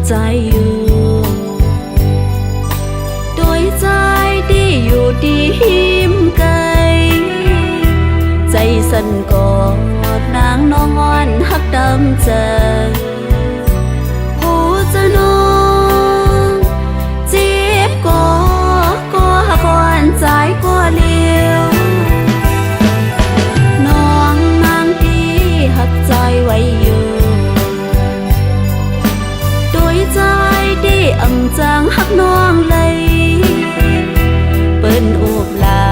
ใจอยู่โดยใจที่อยู่ดีหิมไกลใจสั่นกอดนางนอนหักดำใจหูจะนองเจ็บก็หักอ่อนใจก็เลี้ยวน้องนางที่หักใจไว้อยู่โดยใจที่อ่ำจางหักน้องเลยเปิ้นอุบลา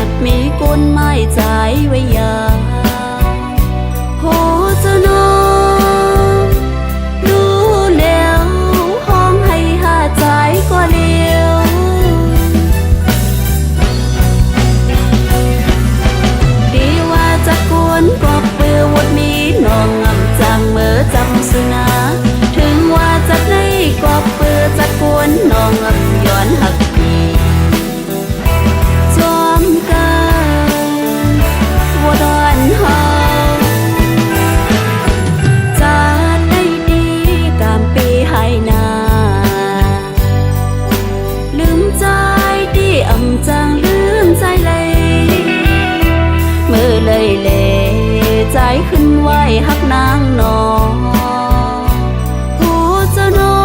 ดมีก้นไม้ใจไว้ยาโหจะนองรู้แล้วห้องให้หาใจก็เลี้ยวดีว่าจะกวนก็เปื้อวดมีน้องงำจังเมื่อจำสุนาถึงว่าจะได้ก็เปื้อจะกวนน้องงำย้อนหักดีจอมกันว่าดอนเฮาจะได้ดีกามปีให้นาลืมใจที่อ่ำจังลืมใจเลยเมื่อเลยเลใจขึ้นไหวหักนางนอหูจะนอ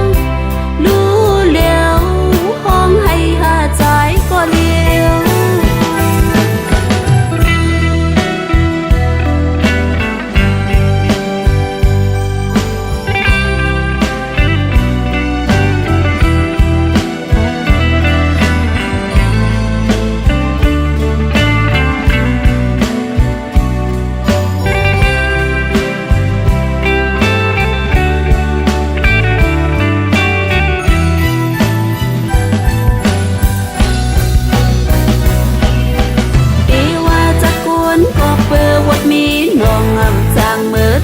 งรู้แล้วห้องให้หาใจก็เลี้ยว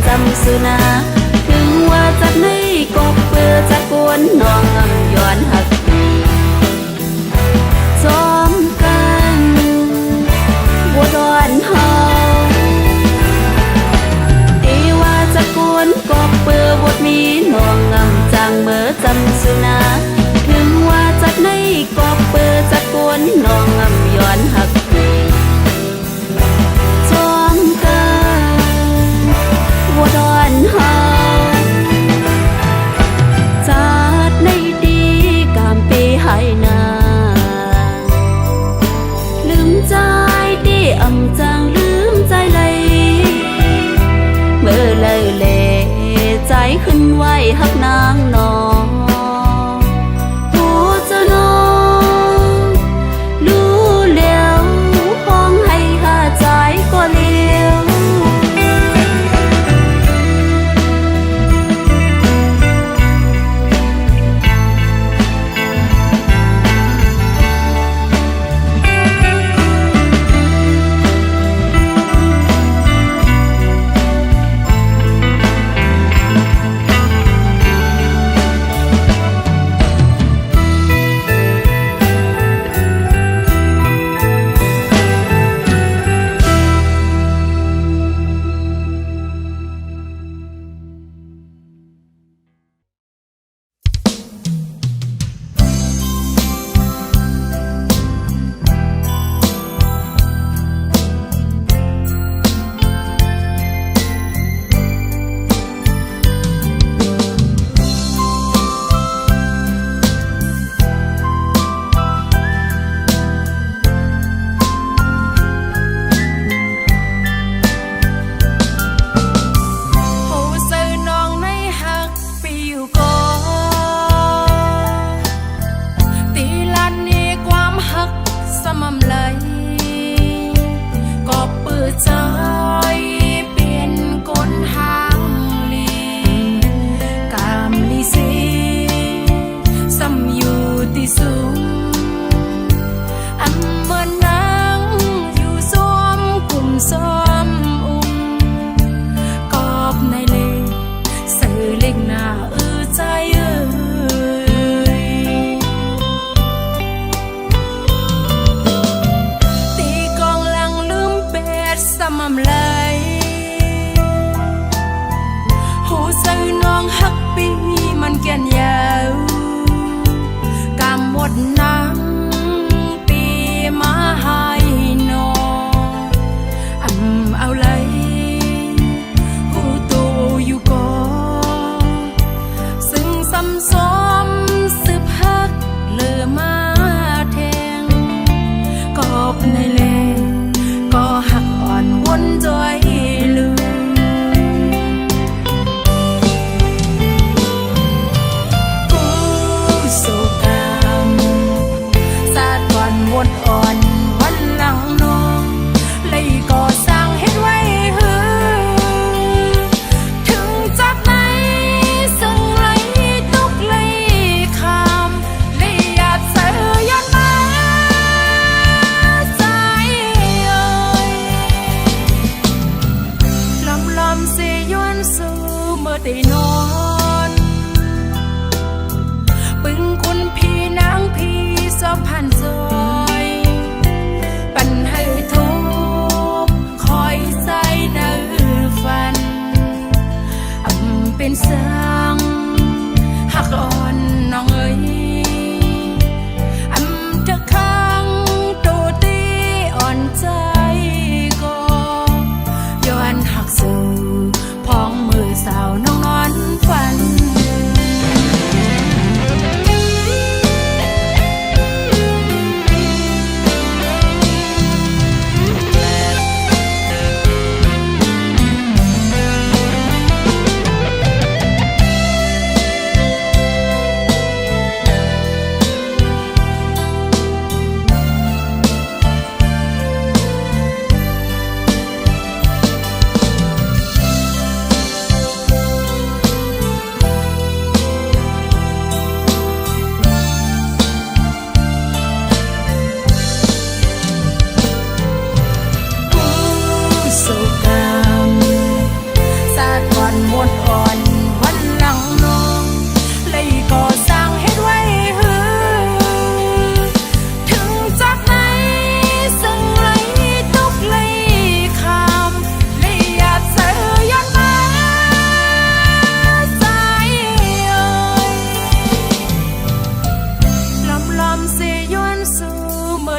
จำสุนาถึงว่าจะไม่ก็เปื้อจะกวนน้องงำย้อนหักดีจอมกันบัวดอนเฮาดีว่าจะกวนก็เปื้อบดมีน้องงำจังเมื่อจำสุนาถึงว่าจะไม่ก็เปื้อจะกวนน้องงำย้อนหักดีจอมกันบัวดอนเฮาจัดในดีกามปีให้นาลืมใจที่อ่ำจางลืมใจเลยเมื่อเลยเลใจขึ้นไหวหักนางนอหูจะนองรู้แล้วห้องให้หาใจก็เลี้ยวหักปี สังหักอ่อนน้องเอ๋ยอำจะค้างตัวตีอ่อนใจก็ย้อนหักสู่พ้องมือสาวน้องนอนฝัน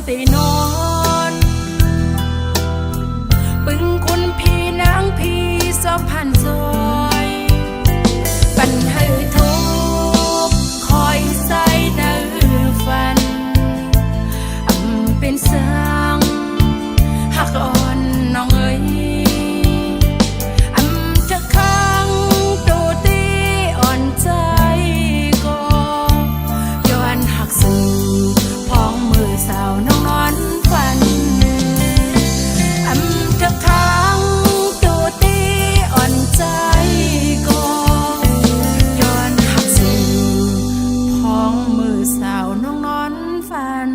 ได้นอนปึงคุณพี่นางพี่สอบผ่านซอยปันให้ทุกคอยใส่ในฝันเป็นสังหักอ่อนน้องเอ๋ยจะค้างตัวตีอ่อนใจก็ย้อนหักสู่พ้องมือสาวน้องนอนฝันจะค้างตัวตีอ่อนใจก็ย้อนหักสู่พ้องมือสาวน้องนอนฝัน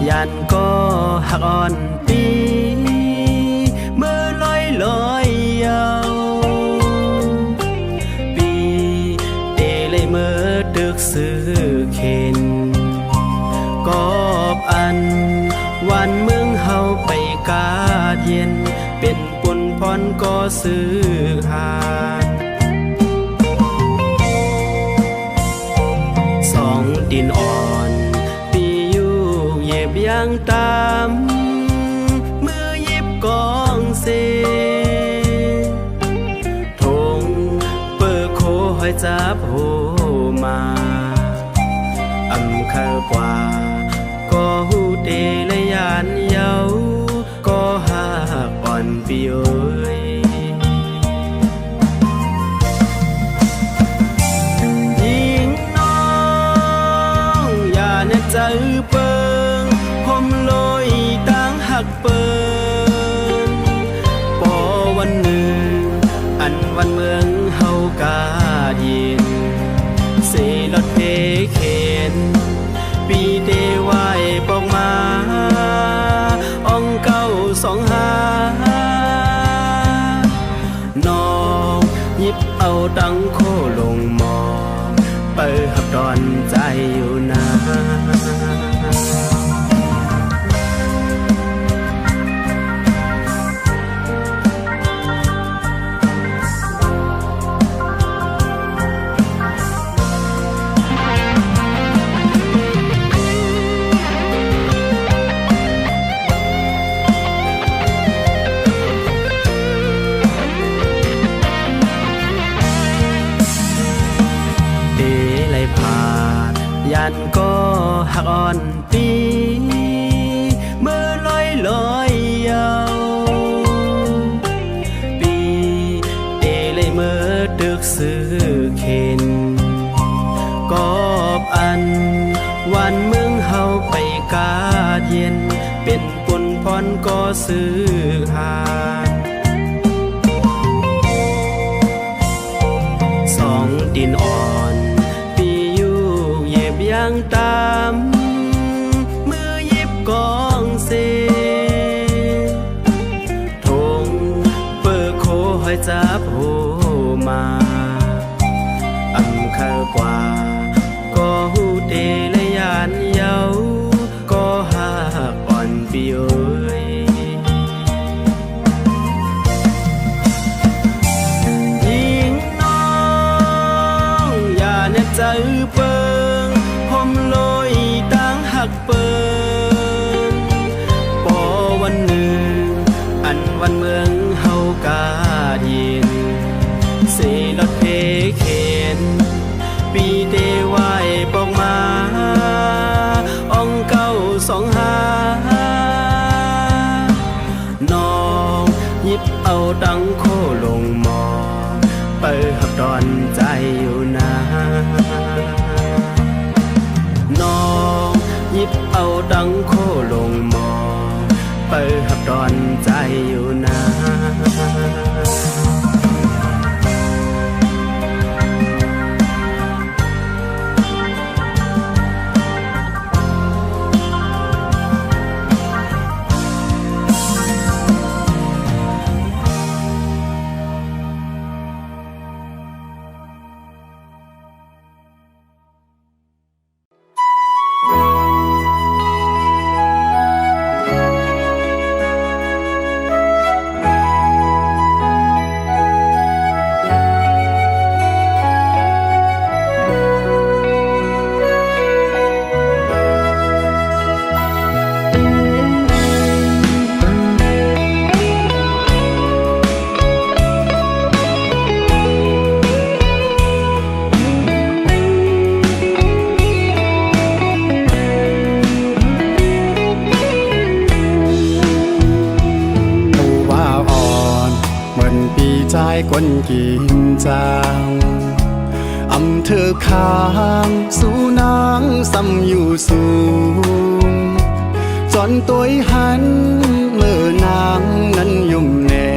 ยันก็หักอ่อนปีเมื่อลอยยาวปีเดเลยเมื่อดึกซื้อเข็นกอบอันวันเมืองเฮาไปกาดเย็นเป็นปุ่นพรก็ซื้อหานสองดินอ่อนยังตามมือยิบกองเซทงเปิดโคหอยจับโหมาเคอกว่าก็หูเดและยานเยาก็หากอ่อนปีเอ้ยยิงน้องอย่าเน็ตใจเปิลอยตั้งหักเปินปอวันหนึ่งอันวันเมืองเฮากาเย็นเสลดเพเข็นปีเดวายปอกมาอ่องเก้าสองหาน้องยิบเอาดังโคลงมองเปิดหับดอนใจอยู่นะ ยันก็หักอ่อนปีเมื่อลอยลอยยาวปีเดเลยเมื่อดึกซื้อเข็นกอบอันวันเมืองเฮาไปกาดเย็นเป็นปนพรก็ซื้อหาสองดินอ่อนปีอยู่เย็บย่างตามมือยิบกองเซทงเปิดโคให้จับโหมาอำคากว่าก็หูเตและยานเยาก็หักอ่อนปีเอ้ยยิงน้องอย่าเน็บใจเปิงผมลอยตั้งหักเปิงปอวันหนึ่งอันวันเมืองเฮากาเย็นเสลดเพเข็นปีเดวายปอกมาอ่องเก้าสองหาน้องหยิบเอาดังโคลงหมอเปิดหักดอนใจอยู่นะน้องหยิบเอาดังโคลงหมอเปิดหักดอนใจอยู่นะคนกินจางอำเธอข้างสู่นางซ้ำอยู่สูงจนตัวหันเมื่อนางนั้นยุ่มแน่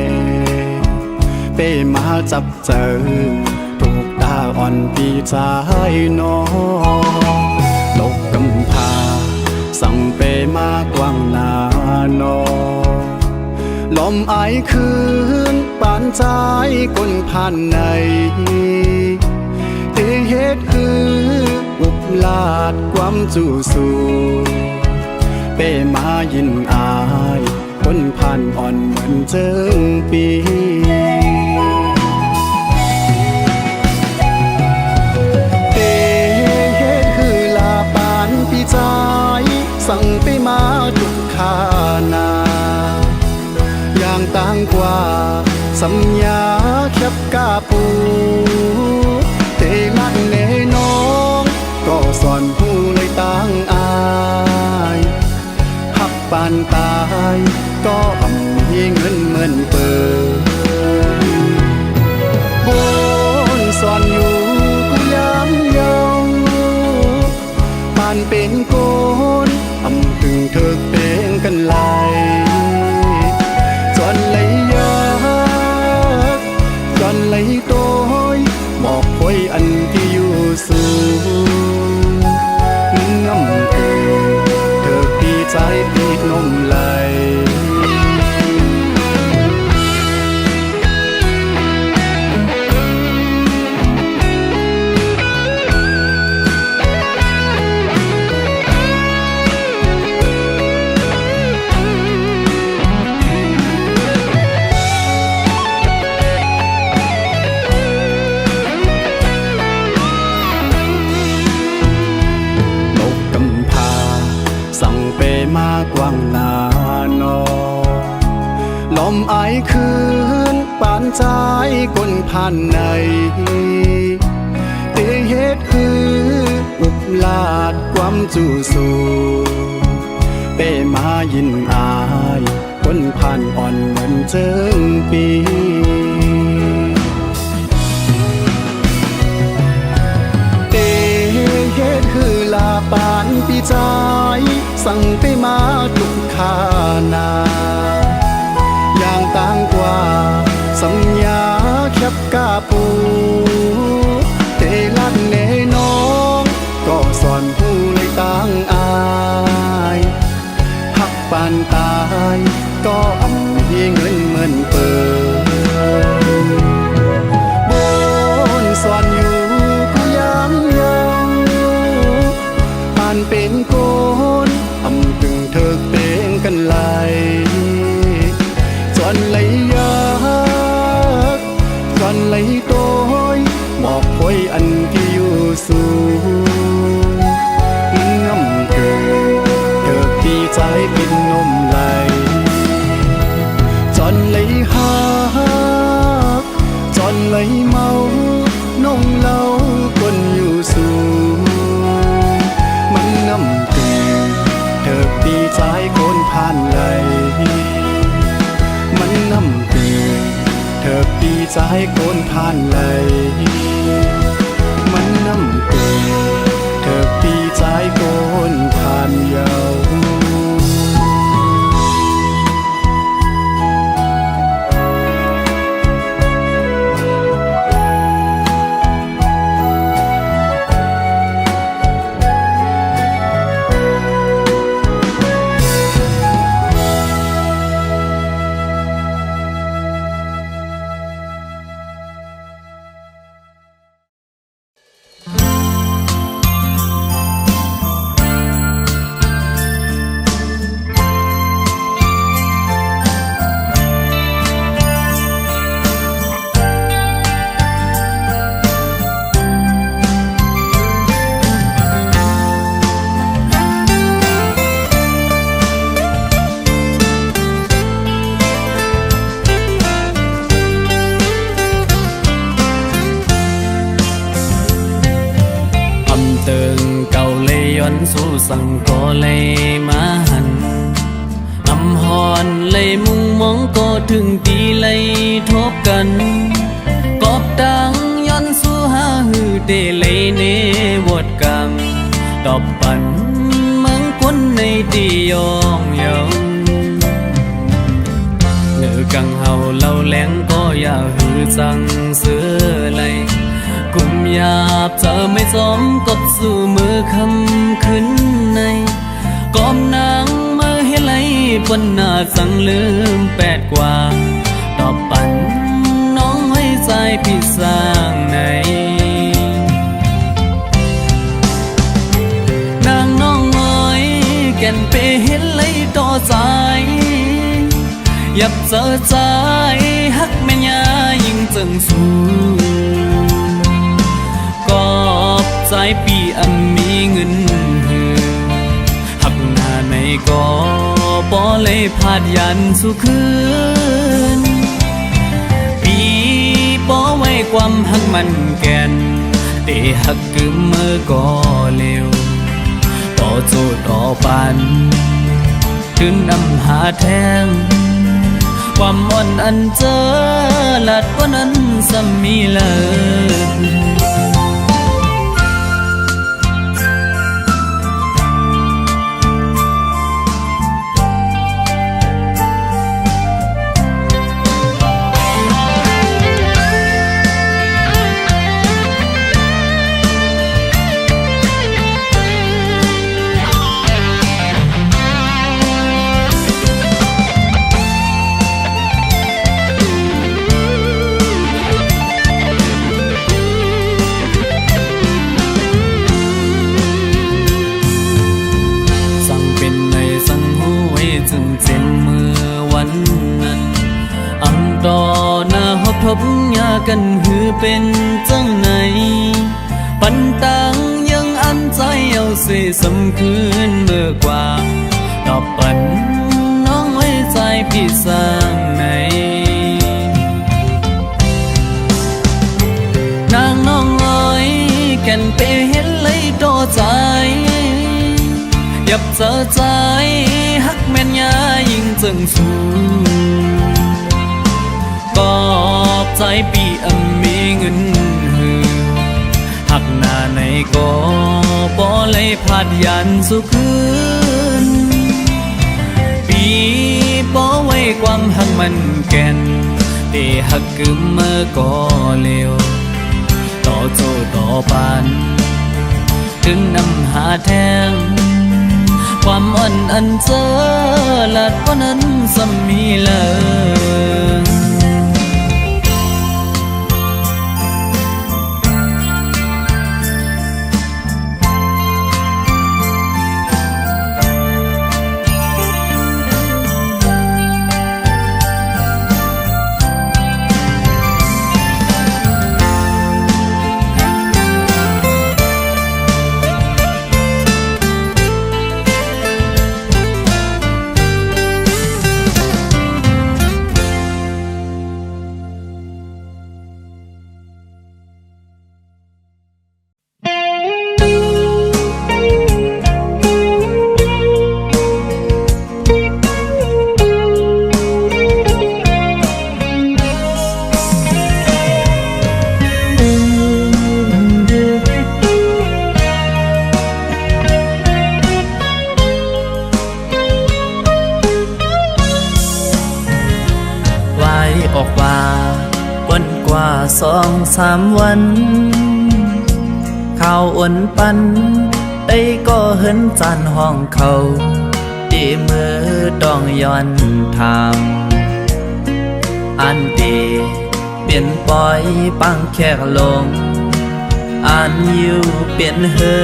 เป้มาจับเจอถูกตาอ่อนปีใจน้องตกกำพาสั่งเป้มากว้างหน้าน้องลมไอคืนปานใจคนผ่านในเตเหตุคืออุบลาดความจู่สู้เป้มายินอายคนผ่านอ่อนเหมือนเจิงปีเตเหตุคือลาปานปีใจสั่งเป้มาทุกขานาอย่างต่างกว่าสัญญาแคบกาปูเตมักแน่น้องก็สอนผู้เลยต่างอายหักปานตายก็อำยิ่งเงินเหมือนเปิดบนสอนอยู่กูย้ำยองปานเป็นโกนอำถึงเธอเป็นกันไหลจนเลยยากจนเลยโตยบอกคอยอันที่อยู่สูงน้ำเกลือเธอปีใจปีนมไหลมากว้างหน้านอลมไอคืนปานใจคนผ่านในเตเหตุคือ อุบลาดความจูสูเป้มายินอายคนผ่านอ่อนเหมือนเจิงปีเตเฮ็ดคือลาปานปีใจสั่งไปมาทุกขานาอย่างต่างกว่าสัญญาแคบกาปูเตลัดแน่น้องก็สอนผู้เลยต่างอายหักปานตายก็อำเงินเหมือนเปิดบนสอนอยู่พยายามยังปานเป็นโกนอำถึงเถิกเปงกันไหลจอนไหลยากจอนไหลโตยบอกพอยอันที่อยู่สูงน้ำเกิดเกิดดีใจเป็นนมไหลจอนไหลหักจอนไหลเมาน้องเล่าคนอยู่สูงมันน้ำเกิดเกิดดีใจคนผ่านไหลมันน้ำเกิดเถิบดีใจโกนผ่านไหลมันน้ำเกิดเถิบดีใจโกนผ่านเยาสู้สังก็เลยมาหันอำหอนเลยมุงมองก็ถึงตีเลยทบกันกอบดังย้อนสู้หาหือเดเลยเนวดกังตอบปันเมืองคนในตียองเยาเนื้อกังเฮาเล่าแหลงก็อย่าหือจังเสือเลยกุมหยาบเธอไม่สมกบสู่มือคำขึ้นในกอมนางมาให้ไหลปนหน้าสั่งลืมแปดกว่าตอบปันน้องไว้ใจพี่สร้างในนางน้องน้อยแก่นเปเห็นไหลต่อใจยับเจอใจฮักแม่ยายิ่งจังสูกอบใจปีอันมีเงินหือหักหน้าในก็ปอเลยพาดยันสู่คืนปีปอไว้ความหักมันแก่นเตหักกึมเมื่อก็เร็วต่อโจดต่อปันถึงนำหาแทงความอ่อนอันเจอหลัดกว่านั้นซ้ำมีเลยพบยากันหือเป็นจังไหนปันตังยังอันใจเอาเสียสำคืนเมื่อกว่าตอบปันน้องไว้ใจพี่สร้างไหนนางน้องอ้อยแก่นเปเห็นเลยต่อใจ เสียใจฮักแม่นยายิ่งจึงสู้กอบใจปีมีเงินหือหักหน้าในก็บ่เลยพาดยันสุคืนปีบ่ไว้ความหักมันแก่นเตหักกึมเมื่อก็เร็วต่อโจต่อปานถึงนำหาแทงความอ่อนอันเจอลัดก็นั้นสมีเลยออกว่าวันกว่า2-3 วันข่าวอ่อนปันได้ก็เห็นจานห้องเขาตีมือดองย้อนทางอันดีเปลี่ยนปล่อยปังแขกลงอันอยู่เปลี่ยนเหิ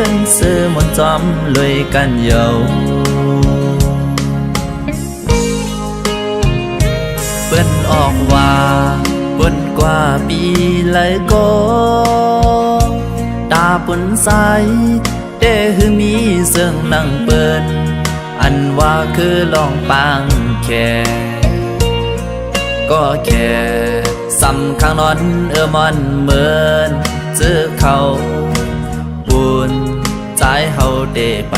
นซื้อมนจอมลอยกันเยาเปิ้นออกว่าบนกว่าปีเลยก็ตาปุ่นใสเด้หือมีเสื่องนั่งเปิ้นอันว่าคือลองปังแค่ก็แค่สำข้างนอนมอนเหมือนเจอเขาบุญใจเฮาเดไป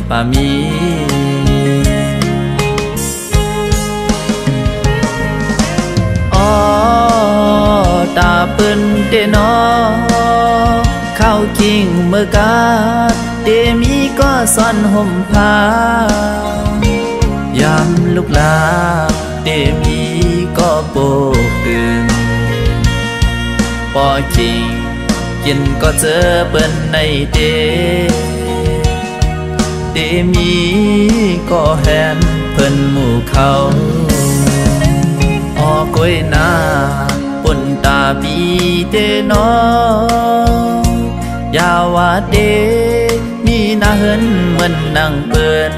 ปามีตาเปิ้นเดนอเข้าคิงเมื่อกาดเดมีก็ซ่อนห่มผ้ายามลูกลาเดมีก็โบกอื่นพอคิงกินก็เจอเปิ้นในเดมีก็แหนเปิ้นหมู่เขาออกวยนาปุ่นตาปีเดนอยาวาเดมีนาเหินเหมือนนั่งเปิ้น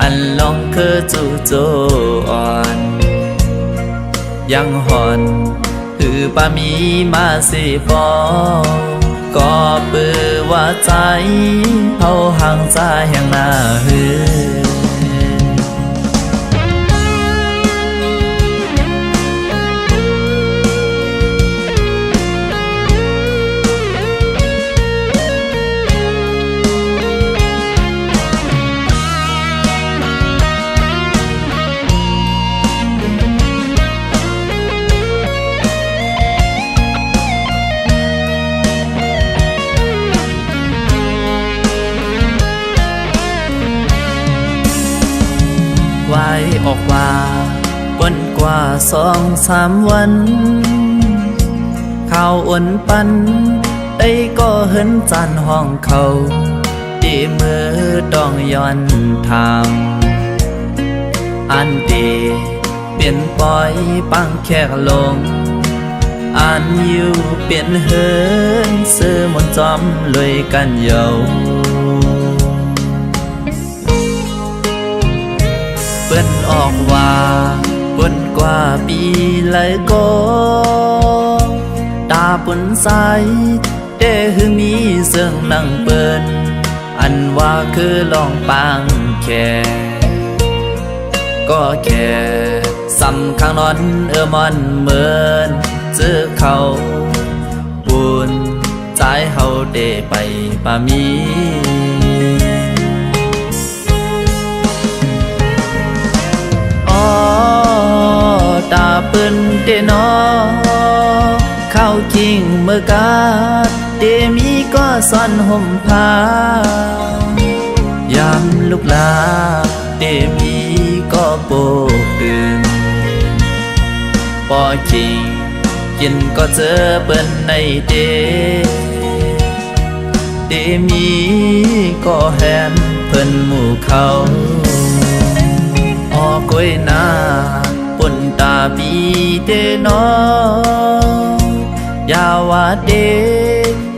อันลองคือจู่โจอ่อนยังหอนคือปามีมาสิปอก็เปื้อว่าใจเฮาห่างใจแห่งหน้าหือไว้ออกว่าวันกว่า2-3 วันข่าวอ่อนปันได้ก็เห็นจานห้องเขาตีมือดองย้อนทางอันดีเปลี่ยนปล่อยปังแขกลงอันอยู่เปลี่ยนเหินซื้อมนจอมลอยกันเยาเปิ้นออกว่าบนกว่าปีเลยก็ตาปุ่นใสเด้หือมีเสื่องนั่งเปิ้นอันว่าคือลองปังแค่ก็แค่สำข้างนอนมอนเหมือนเจอเขาบุญใจเฮาเดไปปามี เปิ้นเดนอเข้าจริงเมื่อกาดเดมีก็ซ่อนห่มผ้ายามลูกลาเดมีก็โบกตื่นปอจริงกินก็เจอเปิ้นในเดมีก็แฮมเพิ่นหมู่เขาออกวยหน้าปนตาปีเดนอยาวาเด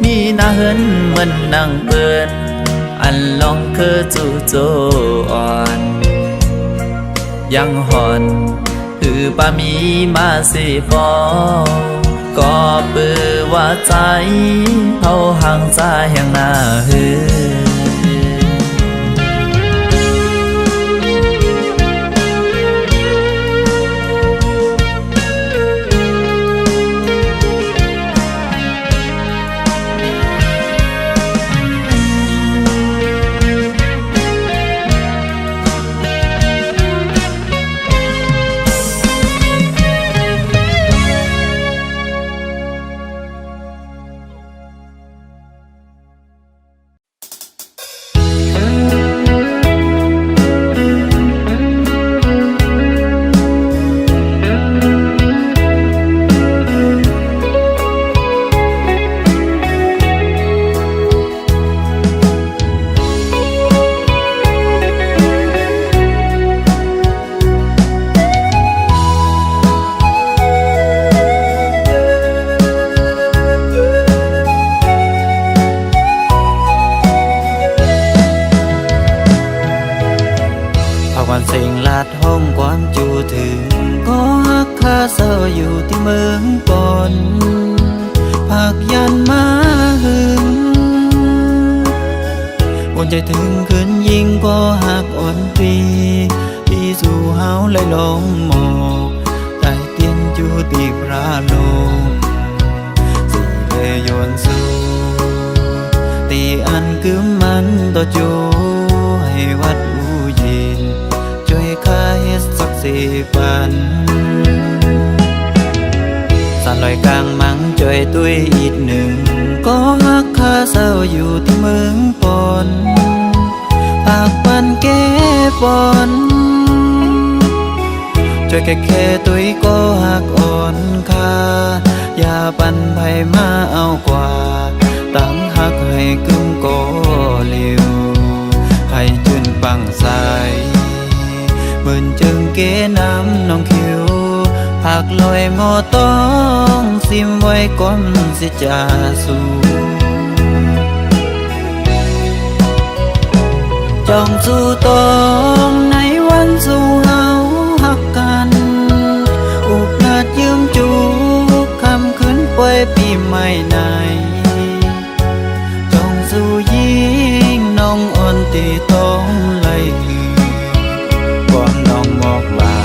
มีหน้าเหินเหมือนนางเปิ้นอันลองคือจู่โจอ่อนยังหอนคือปามีมาสิปอก็เปือว่าใจเฮาห่างใจแห่งหน้าหือวันเสียงลาดห้องความจูถึงก็ฮักคาเศร้าอยู่ที่เมืองปอนภาคยันมาหึงวนใจถึงคืนยิงก็หักอ่อนปีที่สู่เฮาเลยลงหมอกใต้เตียนจูตีพระลงสิเลยโยนสู่ตีอันคือมันต่อจูให้วัดอูยินช่วยข้าเฮ็ดสัก4 ปันสานลอยกลางมังช่วยตุ้ยอีก1ก็ฮักข้าเศร้าอยู่ที่เมืองปอนปากปันแก้ปอนช่วยแค่ตุ้ยก็ฮักอ่อนค่าอย่าปันไผมาเอากว่าตั้งฮักให้กึ่งก็เลียวให้จืนปังใสเหมือนจึงเกน้ำน้องคิวผักลอยหมอต้องซิมไว้ก่อนสิจะสู่จ้องสู่ต้องในวันสู่เฮาฮักกันอุกนาดยืมจูคำคืนป่วยปีใหม่ในจ้องสู่ยิงน้องอ่อนตีต้องไหลความน้องหมอกบา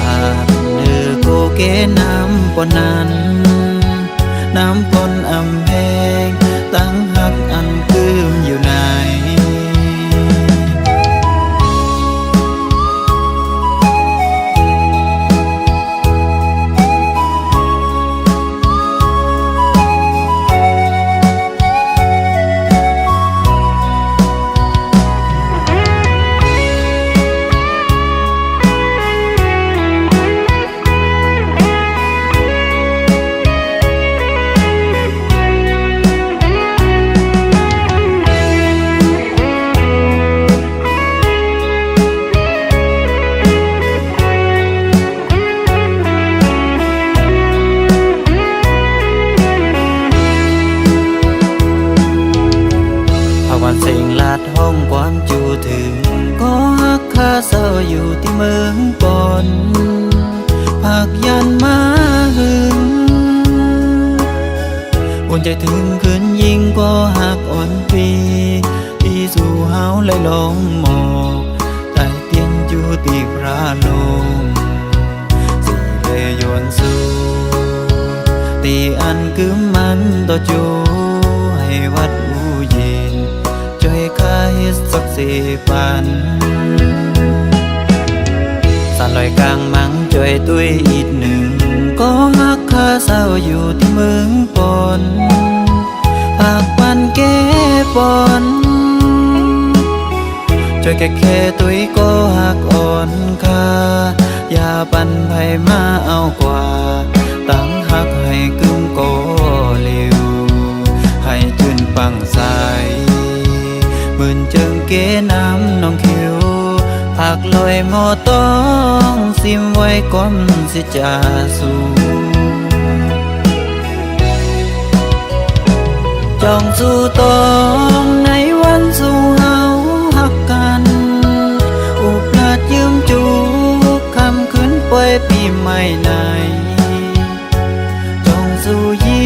ดเนื้อโกเกน้ำปนนั้นน้ำปนอำแพงตั้งหักอันคืมอยู่ในวันเสียงลาดห้องความจูถึงก็ฮักคาเศร้าอยู่ที่เมืองปอนภาคยันมาหึงวนใจถึงคืนยิงก็หักอ่อนปีที่สู่เฮาเลยลงหมอกใต้เตียนจูตีพระลงสิเลยโยนสู่ตีอันคือมันต่อจูให้วัดอูยินช่วยข้าเฮ็ดสัก4 ปันสานลอยกลางมังช่วยตุ้ยอีก1 ก็ฮักข้าเศร้าอยู่ที่เมืองปนหากปันแก้ปนช่วยแค่ตุ้ยก็หักอ่อนค่าอย่าปันไผมาเอากว่าตั้งหักให้กึ่งก็เร็วให้จืนปังใสหมื่นเจิงเกน้ำน้องคิวผักลอยหมอต้องซิมไว้ก่อนสิจะสู่จองสู่ตองในวันสู่เฮาหักกันอุปราชยืมจูคำคืนปล่อยปีใหม่ในจองสู่ยิ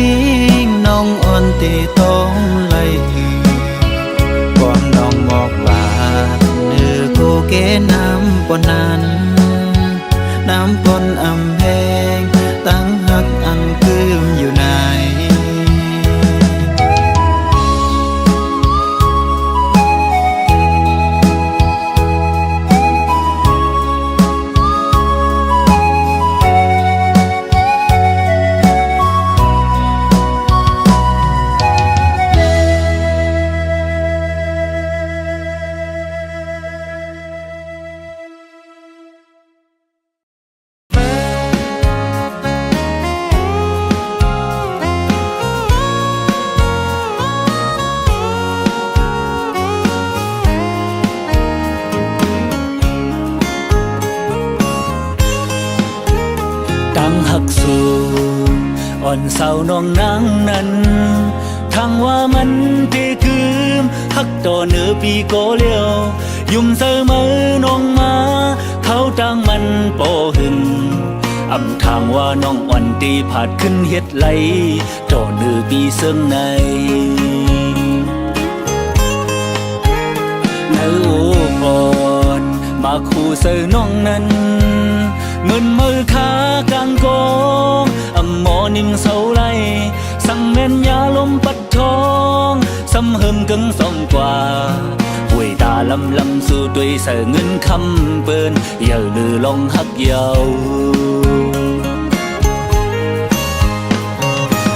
งน้องอ่อนตีต้องไล่หือก่อนน้องบอกว่าเนื้อกูเกน้ำปนนั้นน้ำปนอำแพงตั้งหักอันคืมอยู่ในตั้งหักสู่อ่อนเศร้าน้องนางนั้นทางว่ามันที่คืมหักต่อเนื้อปีโกเลียวยุ่มเสมอน้องมาเขาตั้งมันโปหึงอำทางว่าน้องอ่อนตีผาดขึ้นเฮ็ดไหลต่อเนื้อปีเสื่องในเนื้ออ่อนมาคู่เสอน้องนั้นเงินมือขากลางกองหมอนิ่มเสาไลสั่งแม่นยาลมปัดทองสำเฮิมกึ่งสองกว่าหวยตาลำลำสู่ด้วยเสือเงินคำเปิ้นอย่าลือลองหักเยา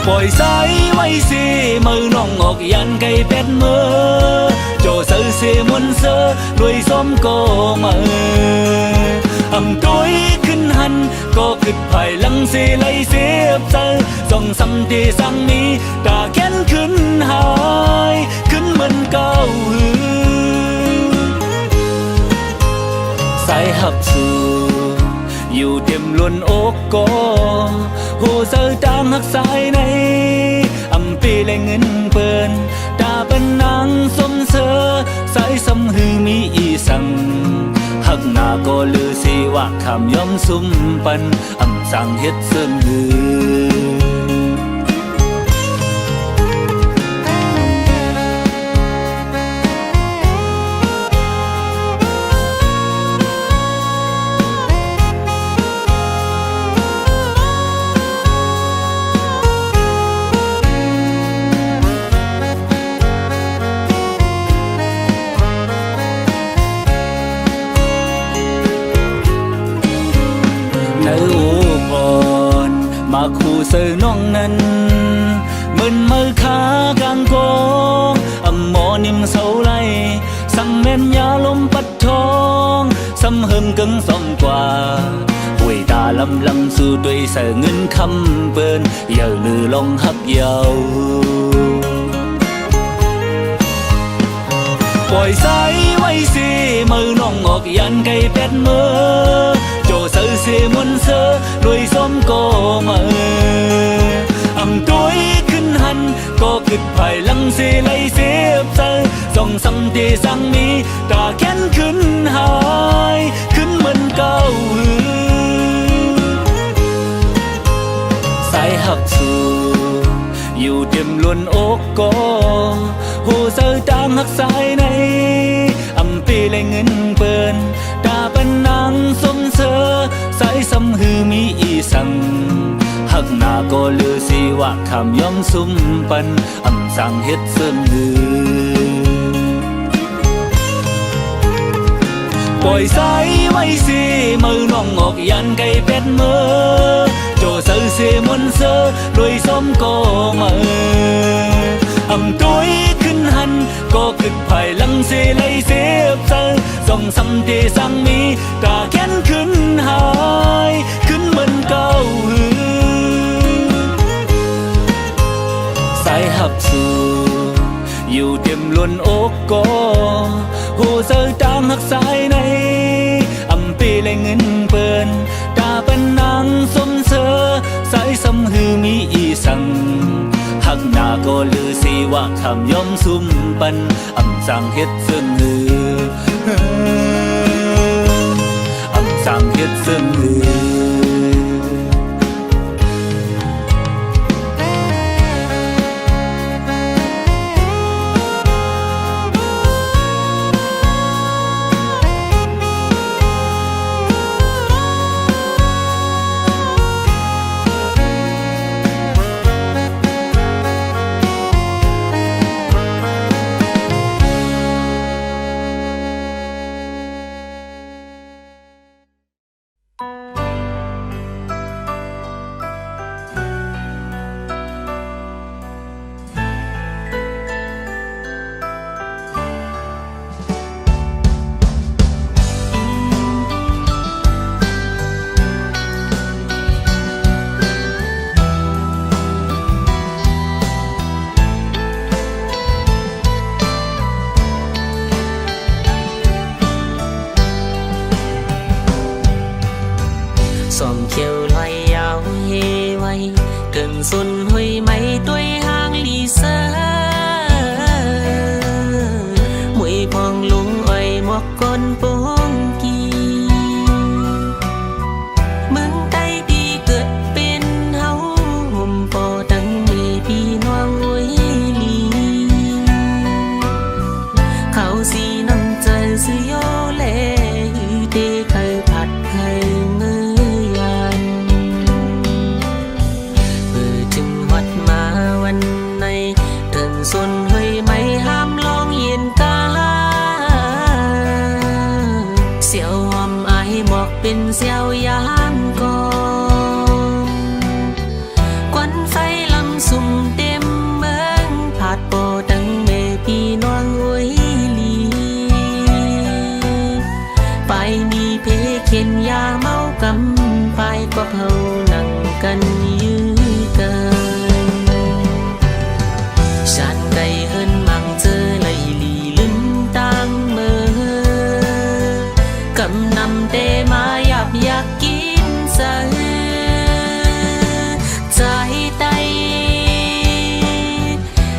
ปล่อยสายไว้สิมือน้องออกยันไก่เป็ดมือโจเสือเสียมวนเสือด้วยซ้อมก็มือตุ้ยขึ้นหันก็ขึ้นภายหลังเสียไหลเสียบเจอส่องซ้ำที่สั่งมีตาแค้นขึ้นหายขึ้นเหมือนเก่าหือสายหักสู่อยู่เต็มล้วนอกก็หูเสือตามหักสายในปีและเงินเปิ้นตาเป็นนางสมเสือสายสำหือมีอีสังหักหน้าก็ลือสิว่าคำยอมซุ่มปันสั่งเฮ็ดเสื่อมลืมาคู่เสือน้องนั้นมึนมือขากลางกองหมอนิ่มเสาไลสั่งแม่นยาลมปัดทองสำเฮิมกึ่งสองกว่าหวยตาลำลำสู่ด้วยเสือเงินคำเปิ้นอย่าลือลองหักเยาปล่อยสายไว้สิมือน้องออกยันไก่เป็ดมือโจเสือเสียมวนเสือด้วยซ้อมก็มือตุ้ยขึ้นหันก็ขึ้นภายหลังเสียไหลเสียบเจอส่องซ้ำที่สั่งมีตาแค้นขึ้นหายขึ้นเหมือนเก่าหือสายหักสู่อยู่เต็มล้วนอกก็หูเสือตามหักสายในปีและเงินเปิ้นตาเป็นนางสมเสือสายสำหือมีอีสังหักหน้าก็ลือสิว่าคำยอมซุ่มปันสั่งเฮ็ดเสื่อมลือ ปล่อยสายไว้สิมือน้องออกยันไก่เป็ดมือโจเสือ เสมนเซอรวยสมก็มาตัวขึ้นหันก็ขึ้นภายหลังเสไลเสียบเซอส่องสำเทสังมีกาแค้นขึ้นหายขึ้นเหมือนเก่าสายหับสู่อยู่เต็มล้วนอกก็โหเสอตามหักสายในปีเลยเงินเปินตาเป็นนางสมเสอสายสำหือมีอีสังหักหน้าก็ลือสีว่าคำย่อมซุ่มปันสั่งเฮ็ดซึ่งหือสั่งเฮ็ดซึ่งหือXòm chiều loay áo hê quay Cần xuân huy mấy tuổi hàng lì sơ Mùi phong lung oai mọc con bông kỳ Mừng tay đi cướt bên háo Hùm bò đăng mê đi noang uối lì Khảo gì nằm trời dưới ô lệ Hư tê khai phạt khai ngơ xuân hơi mấy ham long yên ca xéo hòm ai mọc bên xéo yam con quấn phay lâm sùng đêm mơ phạt bò đăng mê pi noang uối lì phải mi phê khen ya mau cầm phải có hầu nặng cân như cờ sàn cây hơn mang chơ lầy lì lưng tang mơ cầm nằm tê má yap yak kín sa trái tay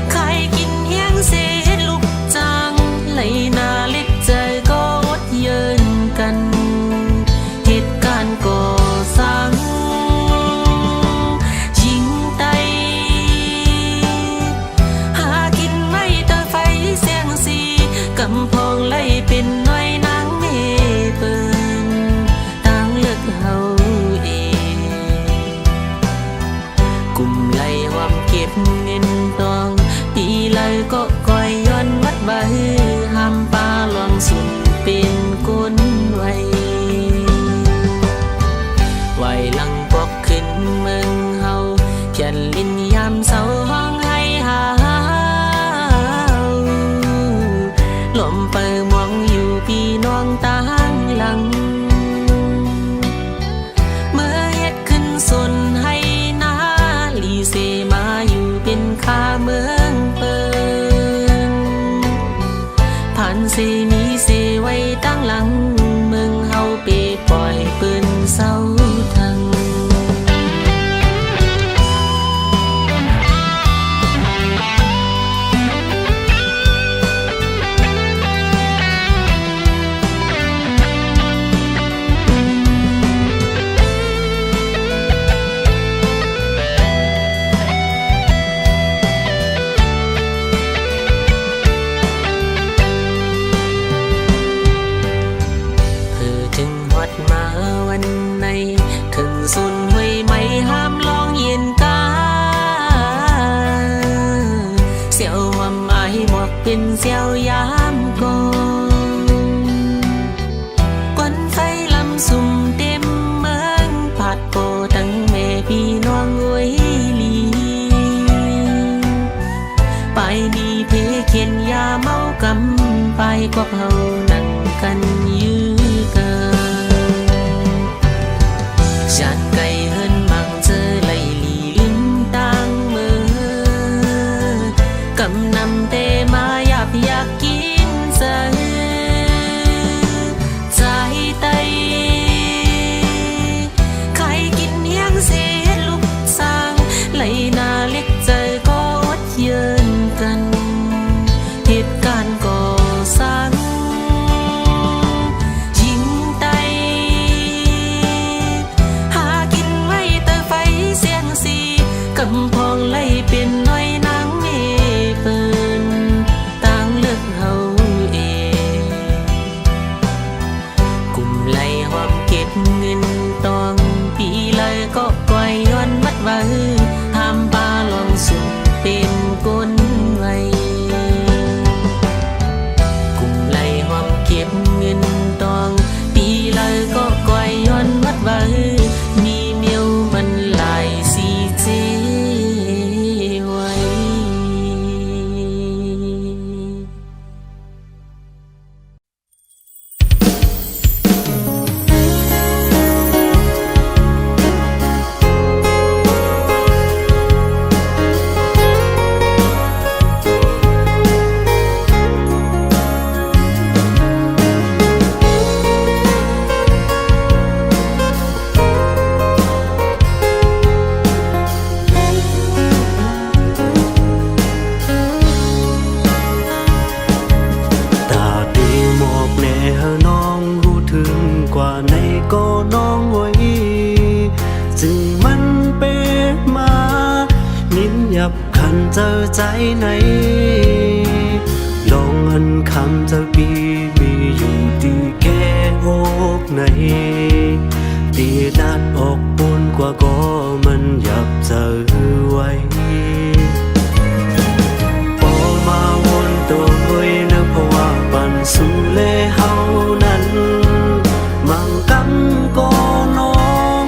khai kín hiang xe hết lúc trang lấy na lít trời có ốt dơn cần hết can cò sang cầm phong lấy bên nói nắng mê bơn tăng lực hậu ê cùng lấy hoam kiếp nên toàn đi lời có coi yon mắt bay ham pa loang sùng bên côn quay quay lăng bọcขึ้นเมืองเฮาเขียนลิ้นยามเศร้าห้องให้หาลมเปิดมองอยู่พี่น้องตาหลังเมื่อเฮ็ดขึ้นสนให้นาลีเสมาอยู่เป็นข้าเมืองเปิงผ่านเสมีเสไว้ตั้งหลังเมืองเฮาเปปล่อยปืนเศร้าทังมาวันไหน ก็เฮานั่งกันยื้อกันชาติไก่เฮินมังเจอไหลหลีลิ้นต่างมือกำนำเตมาอยากกินเสือใจไตใครกินเฮียงเสียลูกสางไหลนาเล็กใจก็อดเยินกันเหตุการณ์ก่อสร้างยิงไตหากินไว้แต่ไฟเสียงสีกำพองไหลเป็นน้อยนางเมเปินต่างเลือกเฮาเองกลุ่มไหลหอมเก็บเงินตองปีเลยก็ก่อยย้อนวัดว่าห้ามปลาลองสุ่มเป็นกลไว้กลุ่มไหลหอมเก็บเงินตองปีเลยก็ก่อยย้อนวัดว่ามีเมียวมันหลายสีเจไว้ ตาดีหมอกแน่เฮาน้องรู้ถึงกว่าในก็น้องไว้จึงมันเป็นมานิ้นหยับขันเจอใจไหนลองอันคำเจอปีมีอยู่ตีแก่อกในตีนัดออกปนกว่าก็มันหยับเจอไว้พอมาวนตัวเฮ้ยนะเพราะว่าปันสู่เลเฮานั้นมังกำก็น้อง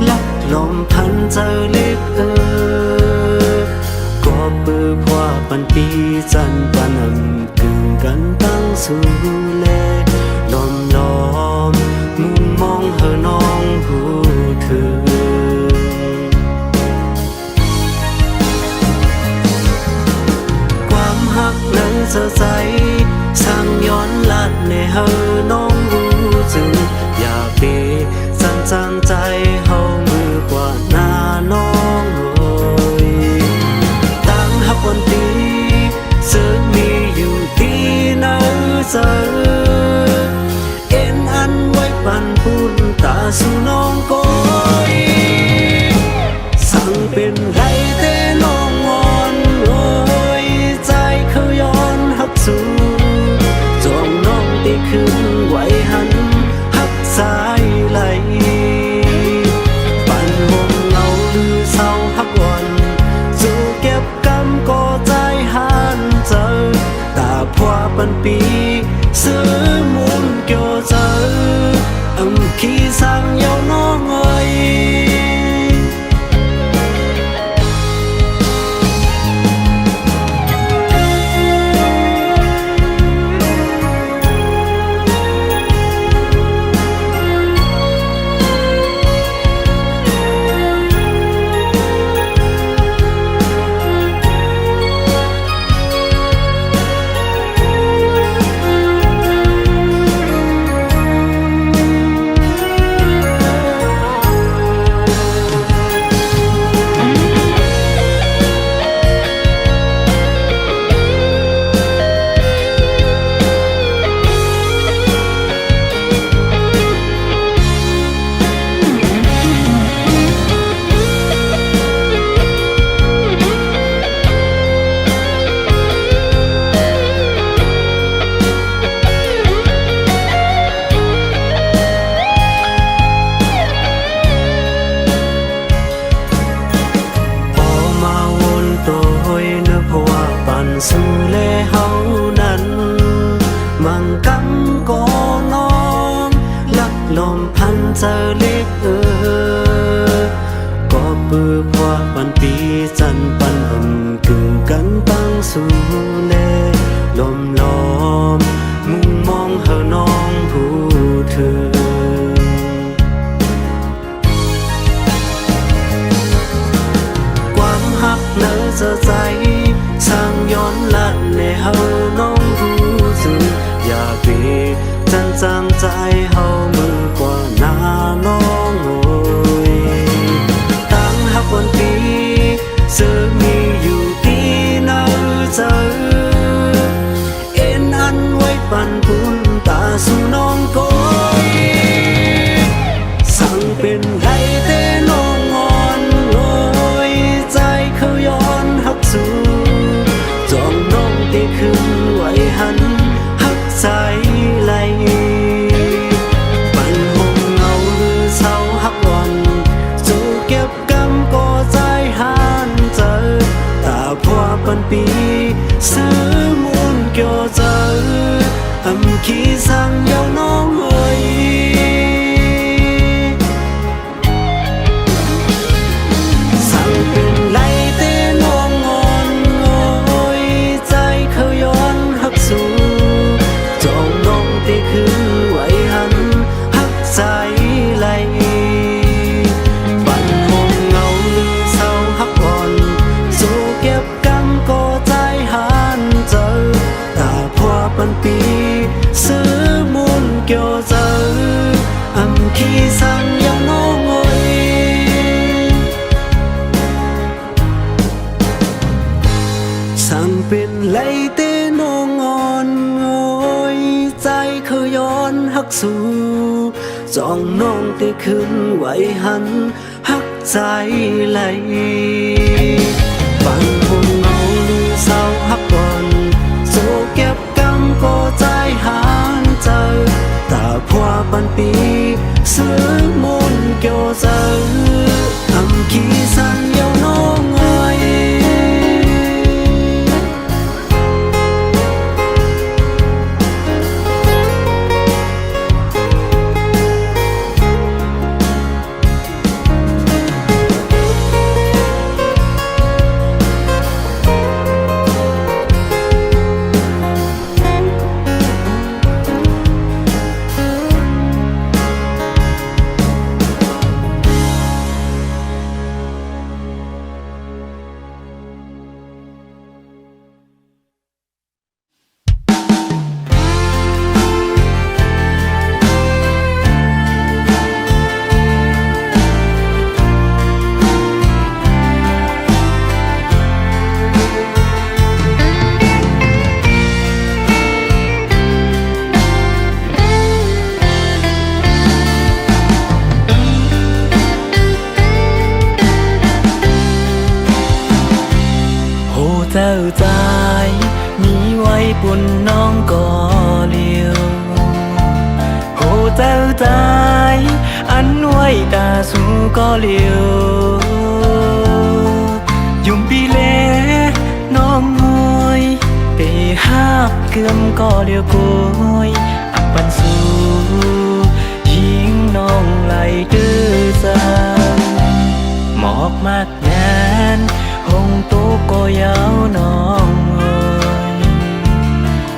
ลักลมพันเจอเล็กก็ปือพว่าปันปีจันปันกึ่งกันตั้งสู่เลลมล้อมมุมมองเฮอน้องหูถึงความหักนั้นเจอใจสร้างย้อนลัดในเฮอน้องรู้จึงอยากเบสั่นจังใจเฮามือกว่าหน้าน้องเอ่ยตั้งหักวันตีซึ่งมีอยู่ที่ไหนเจอเอ็นอันไว้ปันปุ่นตาสู่น้องก้อยสั่งเป็นไรแต่น้องงอนโอ้ยใจเขาย้อนหักสู่จองน้องได้ขึ้นไว้หันหักสายไหลปันวงเงาหรือเศร้าหักวันสู่เก็บกำก็ใจหันเจอตาพว่าปันปีซื้อมุนเกี่ยวเจอขี้สั่งเยาน้องเอ้ยสู่เลเฮานั้นมังกำก็น้องลักลมพันเจอเล็กก็ปือพว่าปันปีจันปันกึ่งกันตั้งสู่เลลมล้อมมุง ขี้สั่งเย้าน้องเอ้ยสั่งเป็นไรเต้น้องงอนโอ้ยใจเขาย้อนหักสู่จองน้องเต้คือไว้หันหักใจไหลบันห้องเงาหรือเศร้าหักอ่อนสู้เก็บกำก็ใจหันเจอตาพัวปันปีซื้อมุนเกี่ยวเจอขี้สั่งยังน้องเอ้ยสั่งเป็นไรเต้น้องงอนโอ้ยใจเขาย้อนหักสู่จองน้องเต้ขึ้นไว้หันหักใจไหลบางคงเงาหรือเศร้าหักก่อนโซเก็บกำก็ใจหันเจอตาพัวปันปีซื้อมุนเกี่ยวเจอขี้สั่งเย้าน้องเอ้ยเจ้าใจมีไว้ปุ่นน้องก็เลียวโหเจ้าใจอันไว้ตาสู้ก็เลียวยุ่มปีเล่น้องงวยไปหักเกือมก็เลียวกวยอับปันสู้ยิงน้องไหลดื้อจังหมอกมากงานหงตู้ก็ยาวน้องเอ้ย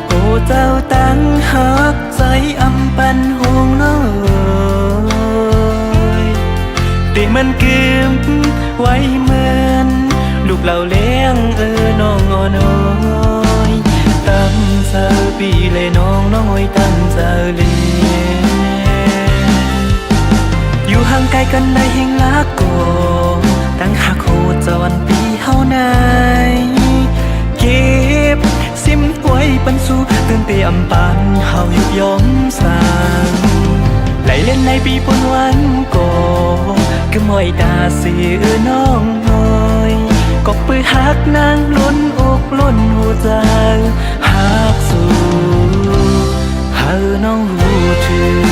โอ้เจ้าตั้งหักใจอำปันหงน้องเอ้ยแต่มันเกืมไว้เหมือนลูกเราเลี้ยงน้องอ่อนน้อยตั้งเจ้าปีเลยน้องน้อยตั้งเจ้าเลี้ยงอยู่ห่างไกลกันได้เฮงลักก็ตั้งหักโหจวันปีเฮาไหนเก็บซิมไว้ปันสู้เตือนเตียมปันเฮายุบยอมสร้างไหลเล่นในปีปนวันก็คือมอยตาเสียน้องเอ้ยก็ปื้อหักนางล้นอกล้นหัวใจหักสู้เฮาน้องหูถึง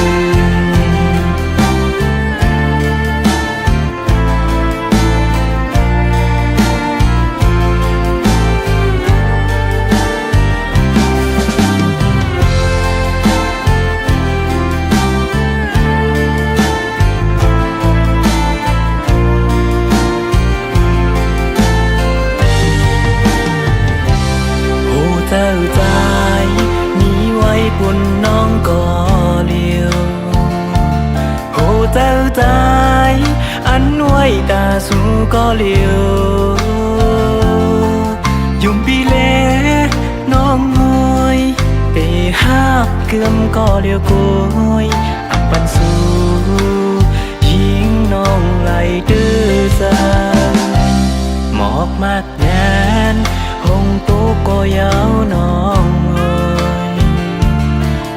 เจ้าใจมีไว้ปุ่นน้องก็เลียวโอ้เจ้าใจอันไว้ตาสู้ก็เลียวยุ่มปีเล่น้องงวยไปหักเกือมก็เลียวกวยอับปันสู้ยิงน้องไหลดื้อจังหมอกมากงานหงตู้ก็ยาวน้องเอ้ย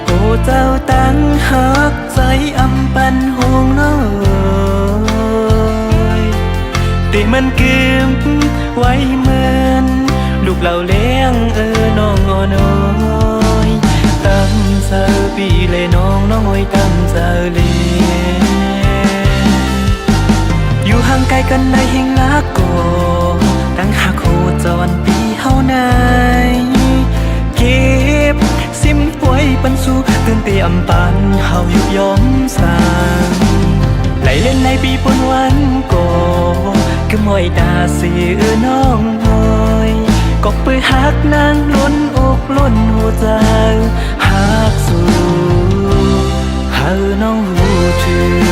โอ้เจ้าตั้งหักใจอำปันหงน้องเอ้ยแต่มันเกือมไว้เหมือนลูกเราเลี้ยงน้องอ่อนน้อยตั้งเจ้าปีเลยน้องน้อยตั้งเจ้าเลี้ยงอยู่ห่างไกลกันได้เฮงลักก็ตั้งหักโหจวันปีเฮาไหนเก็บซิมไว้ ปันสู้ตื่นเตียมปานเฮายุบย้อมสร้างไหลเล่นในปีปนวันก่อก็มอยดาเสียน้องหอยก็ปือหักนางล้นอกล้นหัวใจหักสู่เฮาน้องหูถึง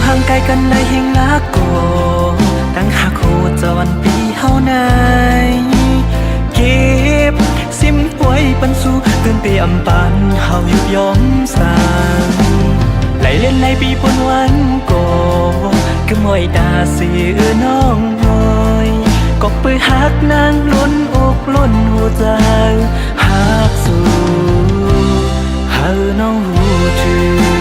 ห่างไกลกันในแห่งลาก่อตั้งหากโคจรปีเฮาไหนเก็บซิมไว้ปันสู้ตื่นเตียมปานเฮายุบย้อมสร้างไหลเล่นในปีปนวันก่อก็มอยดาเสียน้องหอยก็ปือหักนางล้นอกล้นหัวใจหักสู่เฮาน้องหูถึง